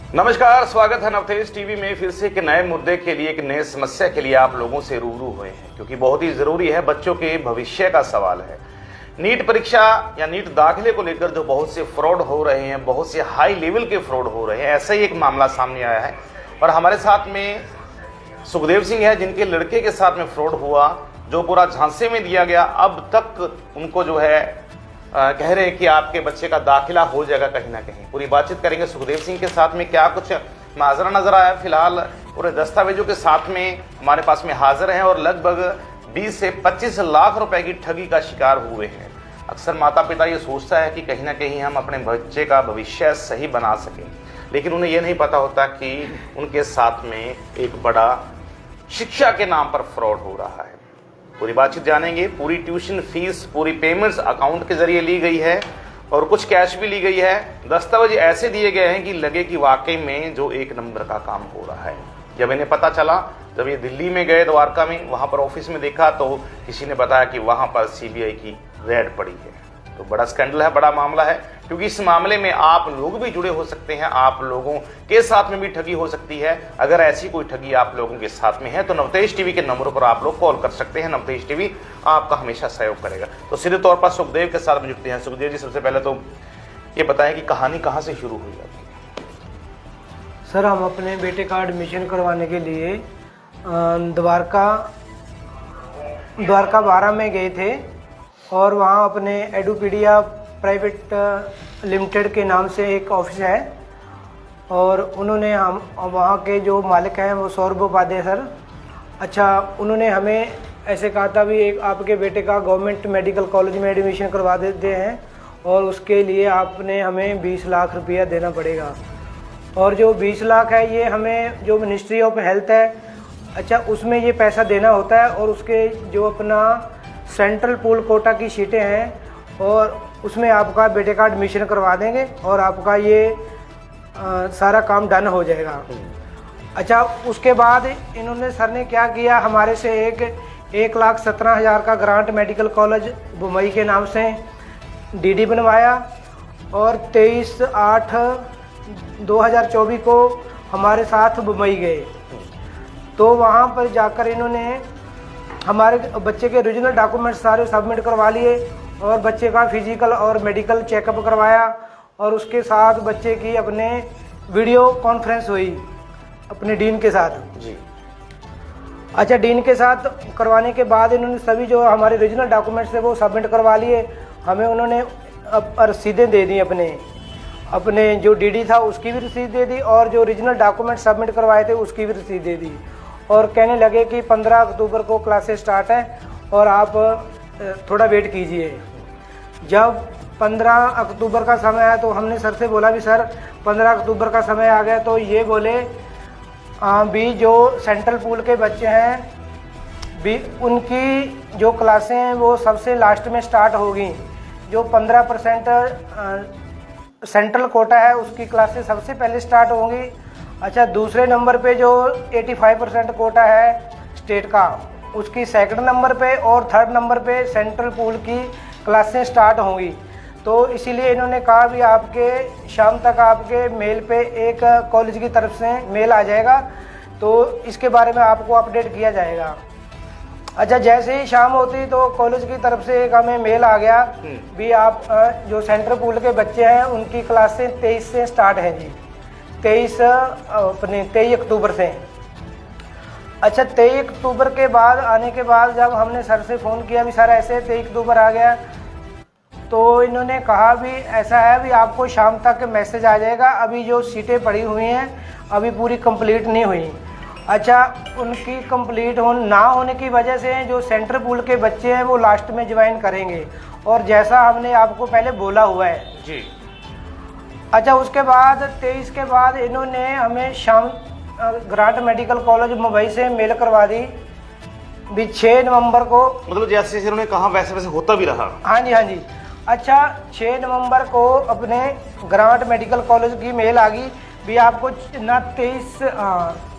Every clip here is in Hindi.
नमस्कार, स्वागत है नवतेज टीवी में। फिर से एक नए मुद्दे के लिए, एक नए समस्या के लिए आप लोगों से रूबरू हुए हैं, क्योंकि बहुत ही जरूरी है। बच्चों के भविष्य का सवाल है। नीट परीक्षा या नीट दाखिले को लेकर जो बहुत से फ्रॉड हो रहे हैं, बहुत से हाई लेवल के फ्रॉड हो रहे हैं, ऐसा ही एक मामला सामने आया है। और हमारे साथ में सुखदेव सिंह है, जिनके लड़के के साथ में फ्रॉड हुआ, जो पूरा झांसे में दिया गया। अब तक उनको जो है कह रहे हैं कि आपके बच्चे का दाखिला हो जाएगा कहीं ना कहीं। पूरी बातचीत करेंगे सुखदेव सिंह के साथ में। क्या कुछ माजरा नजर आया फिलहाल, पूरे दस्तावेजों के साथ में हमारे पास में हाजिर हैं और लगभग 20 से 25 लाख रुपए की ठगी का शिकार हुए हैं। अक्सर माता पिता ये सोचता है कि कहीं ना कहीं हम अपने बच्चे का भविष्य सही बना सकें, लेकिन उन्हें यह नहीं पता होता कि उनके साथ में एक बड़ा शिक्षा के नाम पर फ्रॉड हो रहा है। पूरी बातचीत जानेंगे। पूरी ट्यूशन फीस, पूरी पेमेंट्स अकाउंट के जरिए ली गई है और कुछ कैश भी ली गई है। दस्तावेज ऐसे दिए गए हैं कि लगे कि वाकई में जो एक नंबर का काम हो रहा है। जब इन्हें पता चला, जब ये दिल्ली में गए द्वारका में, वहां पर ऑफिस में देखा तो किसी ने बताया कि वहां पर सीबीआई की रेड पड़ी है। तो बड़ा स्कैंडल है, बड़ा मामला है, क्योंकि इस मामले में आप लोग भी जुड़े हो सकते हैं, आप लोगों के साथ में भी ठगी हो सकती है। अगर ऐसी कोई ठगी आप लोगों के साथ में है तो नवतेज टीवी के नंबरों पर आप लोग कॉल कर सकते हैं। नवतेज टीवी आपका हमेशा सहयोग करेगा। तो सीधे तौर पर सुखदेव के साथ में जुड़ते हैं। सुखदेव जी, सबसे पहले तो ये बताएं कि कहानी कहाँ से शुरू हुई आपकी? सर, हम अपने बेटे का एडमिशन करवाने के लिए द्वारका 12 में गए थे और वहाँ अपने एडुपीडिया प्राइवेट लिमिटेड के नाम से एक ऑफिस है और उन्होंने हम वहाँ के जो मालिक हैं वो सौरभ उपाध्याय सर, अच्छा, उन्होंने हमें ऐसे कहा था भी एक आपके बेटे का गवर्नमेंट मेडिकल कॉलेज में एडमिशन करवा देते हैं और उसके लिए आपने हमें 20 लाख रुपया देना पड़ेगा। और जो 20 लाख है ये हमें जो मिनिस्ट्री ऑफ हेल्थ है, अच्छा, उसमें ये पैसा देना होता है और उसके जो अपना सेंट्रल पूल कोटा की सीटें हैं और उसमें आपका बेटे का एडमिशन करवा देंगे और आपका ये सारा काम डन हो जाएगा। अच्छा, उसके बाद इन्होंने सर ने क्या किया, हमारे से 1,17,000 का ग्रांट मेडिकल कॉलेज मुंबई के नाम से डीडी बनवाया और 23/8/2024 को हमारे साथ मुंबई गए। तो वहाँ पर जाकर इन्होंने हमारे बच्चे के ओरिजिनल डॉक्यूमेंट्स सारे सबमिट करवा लिए और बच्चे का फिजिकल और मेडिकल चेकअप करवाया और उसके साथ बच्चे की अपने वीडियो कॉन्फ्रेंस हुई अपने डीन के साथ जी। अच्छा, डीन के साथ करवाने के बाद इन्होंने सभी जो हमारे ओरिजिनल डॉक्यूमेंट्स थे वो सबमिट करवा लिए। हमें उन्होंने रसीदें दे दी, अपने जो डीडी था उसकी भी रसीद दे दी और जो ओरिजिनल डॉक्यूमेंट सबमिट करवाए थे उसकी भी रसीद दे दी और कहने लगे कि 15 अक्टूबर को क्लासेस स्टार्ट है और आप थोड़ा वेट कीजिए। जब 15 अक्टूबर का समय आया तो हमने सर से बोला भी सर 15 अक्टूबर का समय आ गया, तो ये बोले भी जो सेंट्रल पूल के बच्चे हैं भी उनकी जो क्लासें हैं वो सबसे लास्ट में स्टार्ट होगी। जो 15% सेंट्रल कोटा है उसकी क्लासेस सबसे पहले स्टार्ट होंगी। अच्छा, दूसरे नंबर पे जो 85% कोटा है स्टेट का उसकी सेकंड नंबर पे और थर्ड नंबर पे सेंट्रल पूल की क्लासें स्टार्ट होंगी। तो इसीलिए इन्होंने कहा भी आपके शाम तक आपके मेल पे एक कॉलेज की तरफ से मेल आ जाएगा, तो इसके बारे में आपको अपडेट किया जाएगा। अच्छा, जैसे ही शाम होती तो कॉलेज की तरफ से एक हमें मेल आ गया भी आप जो सेंट्रल पूल के बच्चे हैं उनकी क्लासें 23 से स्टार्ट हैं जी, 23 अक्टूबर से। अच्छा, 23 अक्टूबर के बाद आने के बाद जब हमने सर से फ़ोन किया भी सर ऐसे 23 अक्टूबर आ गया, तो इन्होंने कहा भी ऐसा है भी आपको शाम तक मैसेज आ जाएगा, अभी जो सीटें पड़ी हुई हैं अभी पूरी कंप्लीट नहीं हुई। अच्छा, उनकी कंप्लीट ना होने की वजह से जो सेंट्रल पूल के बच्चे हैं वो लास्ट में ज्वाइन करेंगे और जैसा हमने आपको पहले बोला हुआ है जी। अच्छा, उसके बाद 23 के बाद इन्होंने हमें शाम ग्रांट मेडिकल कॉलेज मुंबई से मेल करवा दी भी 6 नवंबर को, मतलब जैसे इन्होंने कहा वैसे वैसे होता भी रहा। हाँ जी, हाँ जी। अच्छा, 6 नवंबर को अपने ग्रांट मेडिकल कॉलेज की मेल आ गई भी आपको ना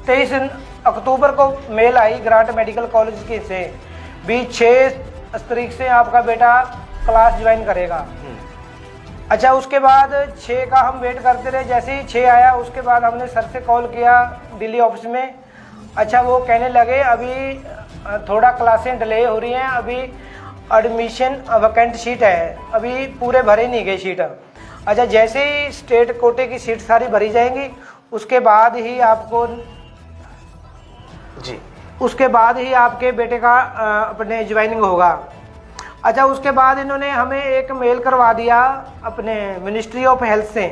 23 अक्टूबर को मेल आई ग्रांट मेडिकल कॉलेज की से भी 6 तारीख से आपका बेटा क्लास ज्वाइन करेगा। अच्छा उसके बाद 6 का हम वेट करते रहे। जैसे ही 6 आया उसके बाद हमने सर से कॉल किया दिल्ली ऑफिस में। अच्छा वो कहने लगे अभी थोड़ा क्लासें डिले हो रही हैं, अभी एडमिशन वैकेंट सीट है, अभी पूरे भरे नहीं गए सीट। अच्छा जैसे ही स्टेट कोटे की सीट सारी भरी जाएंगी उसके बाद ही आपको जी, उसके बाद ही आपके बेटे का अपने ज्वाइनिंग होगा। अच्छा उसके बाद इन्होंने हमें एक मेल करवा दिया अपने मिनिस्ट्री ऑफ हेल्थ से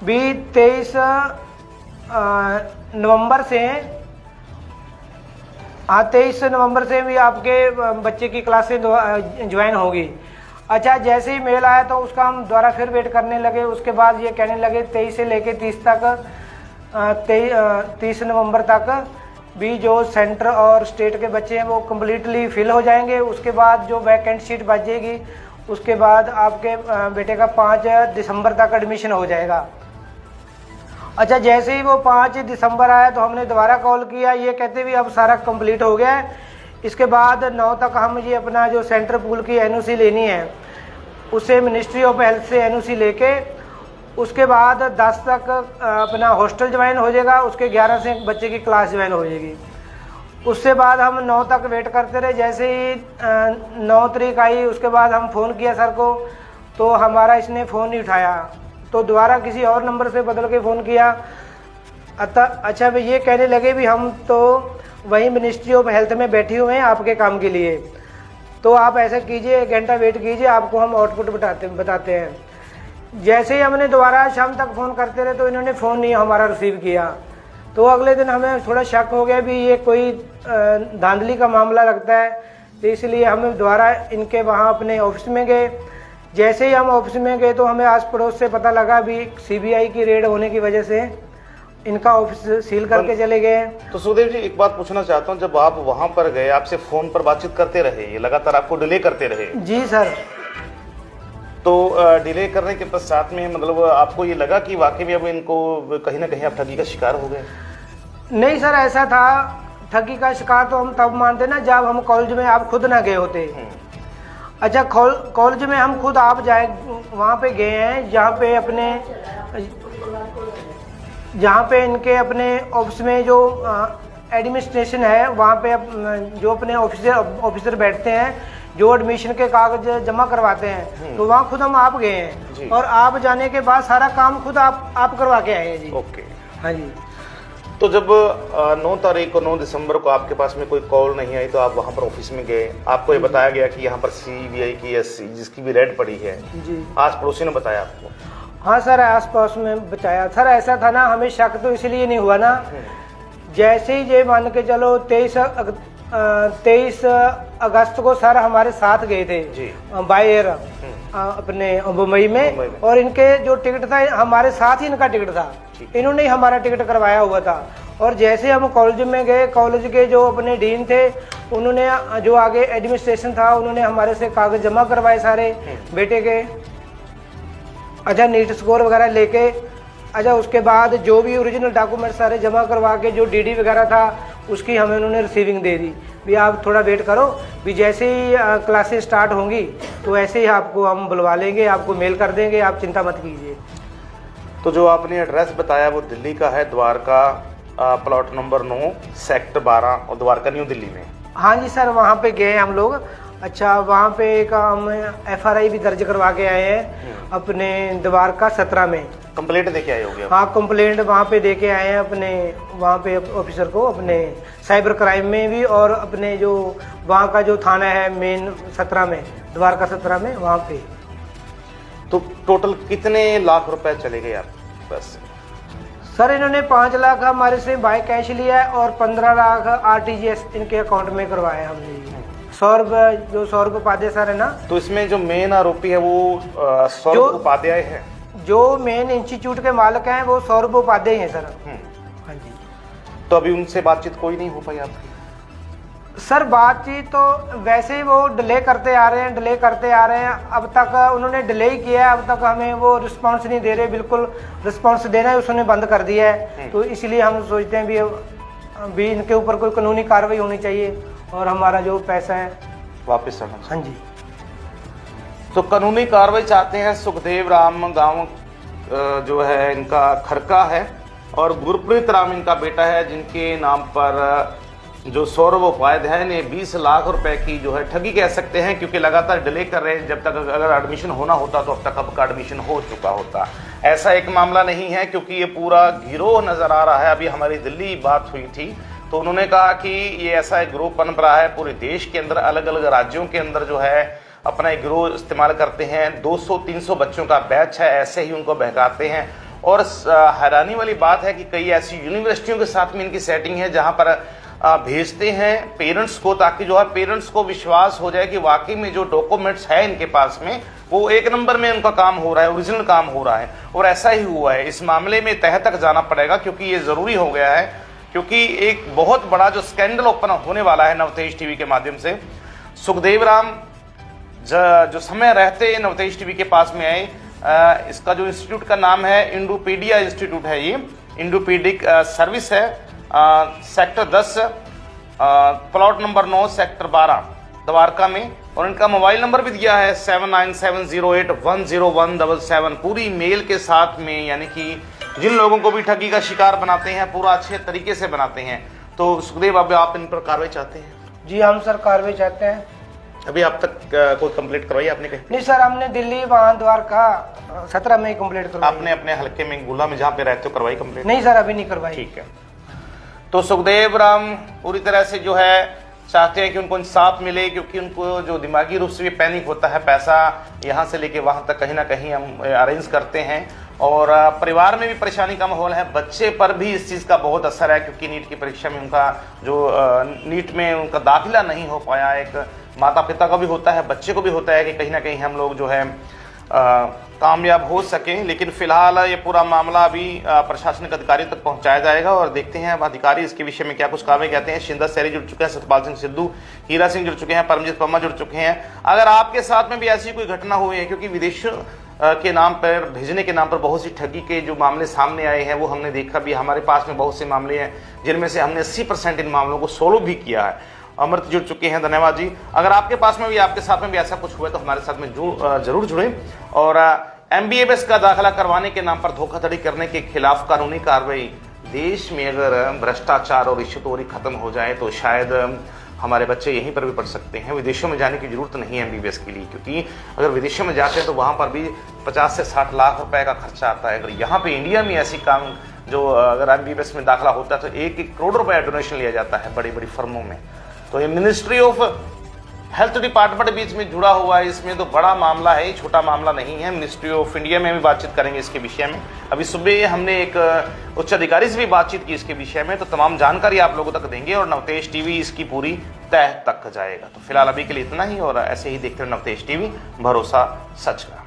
भी 23 नवंबर से, हाँ 23 नवंबर से भी आपके बच्चे की क्लासें ज्वाइन होगी। अच्छा जैसे ही मेल आया तो उसका हम दोबारा फिर वेट करने लगे। उसके बाद ये कहने लगे 23 से लेके 30 तक 30 नवंबर तक भी जो सेंटर और स्टेट के बच्चे हैं वो कम्प्लीटली फिल हो जाएंगे। उसके बाद जो वैकेंट सीट बचेगी उसके बाद आपके बेटे का 5 दिसंबर तक एडमिशन हो जाएगा। अच्छा जैसे ही वो 5 दिसंबर आया तो हमने दोबारा कॉल किया, ये कहते भी अब सारा कंप्लीट हो गया है। इसके बाद 9 तक हम ये अपना जो सेंटर पूल की एनओसी लेनी है उससे मिनिस्ट्री ऑफ हेल्थ से एनओसी लेके उसके बाद 10 तक अपना हॉस्टल ज्वाइन हो जाएगा, उसके 11 से बच्चे की क्लास ज्वाइन हो जाएगी। उससे बाद हम 9 तक वेट करते रहे। जैसे ही 9 तारीख आई उसके बाद हम फ़ोन किया सर को तो हमारा इसने फ़ोन नहीं उठाया, तो दोबारा किसी और नंबर से बदल के फ़ोन किया। अच्छा भाई ये कहने लगे भी हम तो वहीं मिनिस्ट्री ऑफ हेल्थ में बैठे हुए हैं आपके काम के लिए, तो आप ऐसा कीजिए 1 घंटा वेट कीजिए, आपको हम आउटपुट बताते हैं। जैसे ही हमने दोबारा शाम तक फ़ोन करते रहे तो इन्होंने फ़ोन नहीं हमारा रिसीव किया। तो अगले दिन हमें थोड़ा शक हो गया भी ये कोई धांधली का मामला लगता है, तो इसलिए हम दोबारा इनके वहाँ अपने ऑफिस में गए। जैसे ही हम ऑफिस में गए तो हमें आस पड़ोस से पता लगा भी सीबीआई की रेड होने की वजह से इनका ऑफिस सील करके चले गए। तो सुखदेव जी एक बात पूछना चाहता हूँ, जब आप वहाँ पर गए आपसे फ़ोन पर बातचीत करते रहे, ये लगातार आपको डिले करते रहे? जी सर। तो डिले करने के पश्चात में मतलब आपको ये लगा कि वाकई में अब इनको कहीं ना कहीं आप ठगी का शिकार हो गए? नहीं सर ऐसा था, ठगी का शिकार तो हम तब मानते ना जब हम कॉलेज में आप खुद ना गए होते। अच्छा कॉलेज में हम खुद आप जाए वहाँ पे गए हैं जहाँ पे इनके अपने ऑफिस में जो एडमिनिस्ट्रेशन है वहाँ पे जो अपने ऑफिसर बैठते हैं जो एडमिशन के कागज जमा करवाते हैं, तो वहाँ खुद हम आप गए हैं और आप जाने के बाद सारा काम खुद आप करवा के आए हैं जी। ओके। हाँ जी। तो जब 9 तारीख को 9 दिसंबर को आपके पास में कोई कॉल नहीं आई तो आप वहाँ पर ऑफिस में गए, आपको ये बताया गया कि यहाँ पर सीबीआई की एससी जिसकी भी रेड पड़ी है जी, आस पड़ोसी ने बताया आपको? हाँ सर आस पास में बताया। सर ऐसा था ना, हमें शक तो इसलिए नहीं हुआ ना, जैसे ही ये मान के चलो 23 अगस्त को सर हमारे साथ गए थे बाय एयर अपने मुंबई में, और इनके जो टिकट था हमारे साथ ही इनका टिकट था, इन्होंने ही हमारा टिकट करवाया हुआ था। और जैसे हम कॉलेज में गए, कॉलेज के जो अपने डीन थे उन्होंने जो आगे एडमिनिस्ट्रेशन था उन्होंने हमारे से कागज जमा करवाए सारे बेटे के। अच्छा नीट स्कोर वगैरह लेके, अच्छा उसके बाद जो भी ओरिजिनल डॉक्यूमेंट सारे जमा करवा के जो डीडी वगैरह था उसकी हमें उन्होंने रिसीविंग दे दी भी आप थोड़ा वेट करो, भी जैसे ही क्लासेस स्टार्ट होंगी तो ऐसे ही आपको हम बुलवा लेंगे, आपको मेल कर देंगे, आप चिंता मत कीजिए। तो जो आपने एड्रेस बताया वो दिल्ली का है, द्वारका प्लॉट नंबर 9 सेक्टर 12 और द्वारका न्यू दिल्ली में? हाँ जी सर वहाँ पे गए हम लोग। अच्छा वहाँ पे एक हम FRI भी दर्ज करवा के आए हैं अपने द्वारका 17 में। कंप्लेंट देके आए होंगे? हाँ कंप्लेंट वहाँ पे देके आए हैं अपने वहाँ पे ऑफिसर को, अपने साइबर क्राइम में भी, और अपने जो वहाँ का जो थाना है मेन 17 में, द्वारका 17 में, वहाँ पे। तो टोटल कितने लाख रुपए चले गए आप बस? सर इन्होंने 5 लाख हमारे से बाय कैश लिया है और 15 लाख RTGS इनके अकाउंट में करवाया हमने। सौरभ उपाध्याय सर है ना, तो इसमें जो मेन आरोपी है वो सौरभ उपाध्याय है? जो मेन इंस्टीट्यूट के मालिक हैं वो सौरभ उपाध्याय हैं सर। हाँ जी। तो अभी उनसे बातचीत कोई नहीं हो पाई आपकी? सर बातचीत तो वैसे ही वो डिले करते आ रहे हैं, अब तक उन्होंने डिले ही किया है, अब तक हमें वो रिस्पांस नहीं दे रहे, बिल्कुल रिस्पांस देना है उसने बंद कर दिया है। तो इसलिए हम सोचते हैं भी इनके ऊपर कोई कानूनी कार्रवाई होनी चाहिए और हमारा जो पैसा है वापस आना। हाँ जी। तो कानूनी कार्रवाई चाहते हैं। सुखदेव राम गांव जो है इनका खरका है और गुरप्रीत राम इनका बेटा है, जिनके नाम पर जो सौरभ उपाध्याय ने 20 लाख रुपए की जो है ठगी कह सकते हैं, क्योंकि लगातार डिले कर रहे हैं। जब तक अगर एडमिशन होना होता तो अब तक आपका एडमिशन हो चुका होता। ऐसा एक मामला नहीं है, क्योंकि ये पूरा गिरोह नजर आ रहा है। अभी हमारी दिल्ली बात हुई थी तो उन्होंने कहा कि ये ऐसा एक गिरोह बन रहा है पूरे देश के अंदर, अलग अलग राज्यों के अंदर जो है अपना एक गिरोह इस्तेमाल करते हैं। 200-300 बच्चों का बैच है, ऐसे ही उनको बहकाते हैं। और हैरानी वाली बात है कि कई ऐसी यूनिवर्सिटियों के साथ में इनकी सेटिंग है जहां पर भेजते हैं पेरेंट्स को, ताकि जो है पेरेंट्स को विश्वास हो जाए कि वाकई में जो डॉक्यूमेंट्स है इनके पास में वो एक नंबर में उनका काम हो रहा है, ओरिजिनल काम हो रहा है। और ऐसा ही हुआ है। इस मामले में तह तक जाना पड़ेगा, क्योंकि ये जरूरी हो गया है, क्योंकि एक बहुत बड़ा जो स्कैंडल ओपन होने वाला है नवतेज टीवी के माध्यम से। सुखदेव राम जो समय रहते नवतेज टीवी के पास में आए, इसका जो इंस्टीट्यूट का नाम है इंडोपीडिया इंस्टीट्यूट है, ये इंडोपीडिक सर्विस है, sector 10 plot number 9 sector 12 Dwarka में। और इनका मोबाइल नंबर भी दिया है 7970810177 पूरी मेल के साथ में, यानी कि जिन लोगों को भी ठगी का शिकार बनाते हैं पूरा अच्छे तरीके से बनाते हैं। तो सुखदेव अब आप इन पर कार्रवाई चाहते हैं? जी हम सर कार्रवाई चाहते हैं। अभी आप तक कोई कंप्लेंट करवाई आपने कहीं? नहीं सर, हमने दिल्ली वहाँ द्वारका 17 में कंप्लेंट करवाई। आपने अपने हल्के में गुला में जहाँ पे रहते हो करवाई कंप्लेंट? नहीं सर, अभी नहीं करवाई। ठीक है। तो सुखदेव राम पूरी तरह से जो है चाहते हैं कि उनको इंसाफ मिले, क्योंकि उनको जो दिमागी रूप से भी पैनिक होता है, पैसा यहाँ से लेके वहाँ तक कहीं ना कहीं हम अरेंज करते हैं। और परिवार में भी परेशानी का माहौल है, बच्चे पर भी इस चीज़ का बहुत असर है, क्योंकि नीट की परीक्षा में उनका जो नीट में उनका दाखिला नहीं हो पाया। एक माता पिता का भी होता है, बच्चे को भी होता है कि कहीं ना कहीं हम लोग जो है कामयाब हो सकें। लेकिन फिलहाल ये पूरा मामला अभी प्रशासनिक अधिकारी तक पहुंचाया जाएगा और देखते हैं अब अधिकारी इसके विषय में क्या कुछ कार्रवाई कहते हैं। शिंदा सैरी जुड़ चुके हैं, सतपाल सिंह सिद्धू, हीरा सिंह जुड़ चुके हैं, परमजीत पम्मा जुड़ चुके हैं। अगर आपके साथ में भी ऐसी कोई घटना हुई है, क्योंकि विदेशों के नाम पर भेजने के नाम पर बहुत सी ठगी के जो मामले सामने आए हैं वो हमने देखा भी, हमारे पास में बहुत से मामले हैं जिनमें से हमने 80% इन मामलों को सोल्व भी किया है। अमृत जुड़ चुके हैं, धन्यवाद जी। अगर आपके पास में भी आपके साथ में भी ऐसा कुछ हुआ तो हमारे साथ में जरूर जुड़ें। और MBBS का दाखिला करवाने के नाम पर धोखाधड़ी करने के खिलाफ कानूनी कार्रवाई, देश में अगर भ्रष्टाचार और रिश्वतखोरी खत्म हो जाए तो शायद हमारे बच्चे यहीं पर भी पढ़ सकते हैं। विदेशों में जाने की जरूरत नहीं है MBBS के लिए, क्योंकि अगर विदेशों में जाते हैं तो वहाँ पर भी 50 से 60 लाख रुपए का खर्चा आता है। अगर यहाँ पे इंडिया में ऐसी काम जो अगर MBBS में दाखिला होता है तो 1-1 करोड़ रुपए डोनेशन लिया जाता है बड़ी बड़ी फर्मों में। तो ये मिनिस्ट्री ऑफ हेल्थ डिपार्टमेंट बीच में जुड़ा हुआ है, इसमें तो बड़ा मामला है, छोटा मामला नहीं है। मिनिस्ट्री ऑफ इंडिया में भी बातचीत करेंगे इसके विषय में। अभी सुबह हमने एक उच्च अधिकारी से भी बातचीत की इसके विषय में, तो तमाम जानकारी आप लोगों तक देंगे और नवतेज टीवी इसकी पूरी तह तक जाएगा। तो फिलहाल अभी के लिए इतना ही, और ऐसे ही देखते रहे नवतेज टीवी, भरोसा सच का।